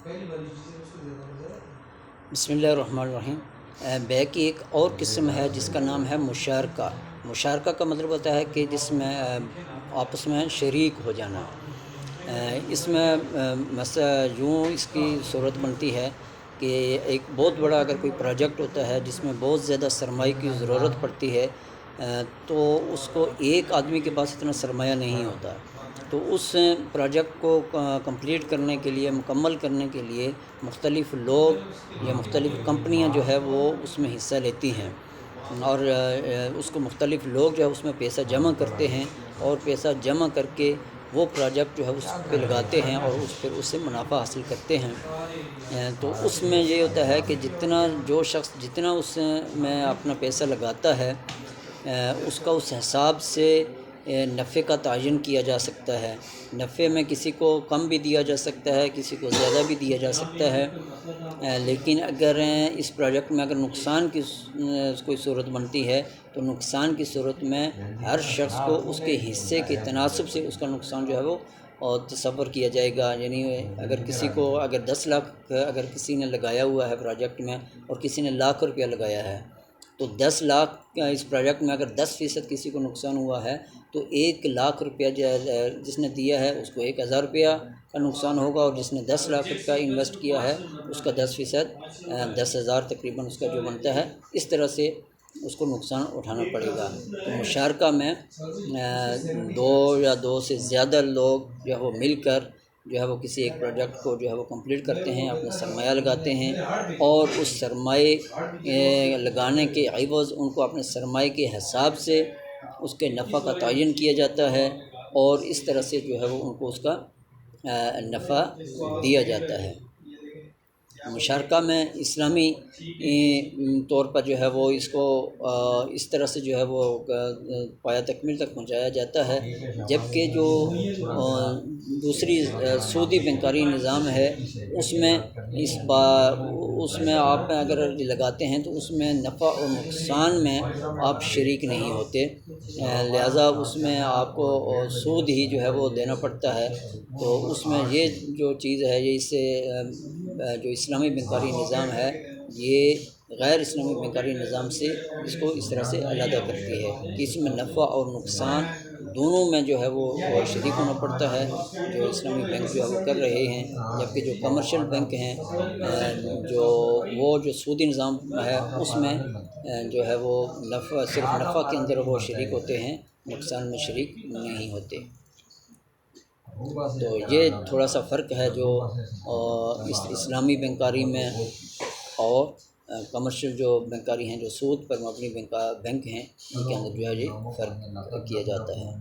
بسم اللہ الرحمن الرحیم۔ بے کی ایک اور قسم ہے جس کا نام ہے مشارکہ۔ مشارکہ کا مطلب ہوتا ہے کہ جس میں آپس میں شریک ہو جانا۔ اس میں یوں اس کی صورت بنتی ہے کہ ایک بہت بڑا اگر کوئی پروجیکٹ ہوتا ہے جس میں بہت زیادہ سرمایہ کی ضرورت پڑتی ہے تو اس کو ایک آدمی کے پاس اتنا سرمایہ نہیں ہوتا، تو اس پروجیکٹ کو کمپلیٹ کرنے کے لیے، مکمل کرنے کے لیے مختلف لوگ یا مختلف کمپنیاں جو ہے وہ اس میں حصہ لیتی ہیں، اور اس کو مختلف لوگ جو ہے اس میں پیسہ جمع کرتے ہیں، اور پیسہ جمع کر کے وہ پروجیکٹ جو ہے اس پہ لگاتے ہیں اور پھر اس سے منافع حاصل کرتے ہیں۔ تو اس میں یہ ہوتا ہے کہ جو شخص جتنا اس میں اپنا پیسہ لگاتا ہے اس کا اس حساب سے نفع کا تعین کیا جا سکتا ہے۔ نفع میں کسی کو کم بھی دیا جا سکتا ہے، کسی کو زیادہ بھی دیا جا سکتا ہے، لیکن اگر اس پروجیکٹ میں اگر نقصان کی کوئی صورت بنتی ہے تو نقصان کی صورت میں ہر شخص کو اس کے حصے کے تناسب سے اس کا نقصان جو ہے وہ تصور کیا جائے گا۔ یعنی اگر کسی کو 10 لاکھ اگر کسی نے لگایا ہوا ہے پروجیکٹ میں اور کسی نے لاکھ روپیہ لگایا ہے، تو 10 لاکھ اس پروجیکٹ میں اگر 10% کسی کو نقصان ہوا ہے تو 1 لاکھ روپیہ جس نے دیا ہے اس کو 1000 روپیہ کا نقصان ہوگا، اور جس نے 10 لاکھ روپیہ انویسٹ کیا ہے اس کا 10% 10,000 تقریباً اس کا جو بنتا ہے، اس طرح سے اس کو نقصان اٹھانا پڑے گا۔ تو مشارکہ میں 2 یا 2 سے زیادہ لوگ جو ہے وہ مل کر جو ہے وہ کسی ایک پروجیکٹ کو جو ہے وہ کمپلیٹ کرتے ہیں، اپنا سرمایہ لگاتے ہیں، اور اس سرمایہ لگانے کے عوض ان کو اپنے سرمایہ کے حساب سے اس کے نفع کا تعین کیا جاتا ہے، اور اس طرح سے جو ہے وہ ان کو اس کا نفع دیا جاتا ہے۔ مشارکہ میں اسلامی طور پر جو ہے وہ اس کو اس طرح سے جو ہے وہ پایہ تکمیل تک پہنچایا جاتا ہے، جبکہ جو دوسری سودی بینکاری نظام ہے اس میں آپ اگر لگاتے ہیں تو اس میں نفع اور نقصان میں آپ شریک نہیں ہوتے، لہذا اس میں آپ کو سود ہی جو ہے وہ دینا پڑتا ہے۔ تو اس میں یہ جو چیز ہے، یہ اس سے جو اسلامی بینکاری نظام ہے یہ غیر اسلامی بینکاری نظام سے اس کو اس طرح سے علیحدہ کرتی ہے کہ اس میں نفع اور نقصان دونوں میں جو ہے وہ شریک ہونا پڑتا ہے، جو اسلامی بینک جو ہے وہ کر رہے ہیں، جبکہ جو کمرشل بینک ہیں جو سودی نظام ہے اس میں جو ہے وہ صرف نفع کے اندر وہ شریک ہوتے ہیں، نقصان میں شریک نہیں ہوتے۔ تو یہ تھوڑا سا فرق ہے جو اسلامی بینکاری میں اور کمرشل جو بینکاری ہیں، جو سود پر مبنی بینک ہیں، ان کے اندر جو ہے یہ فرق کیا جاتا ہے۔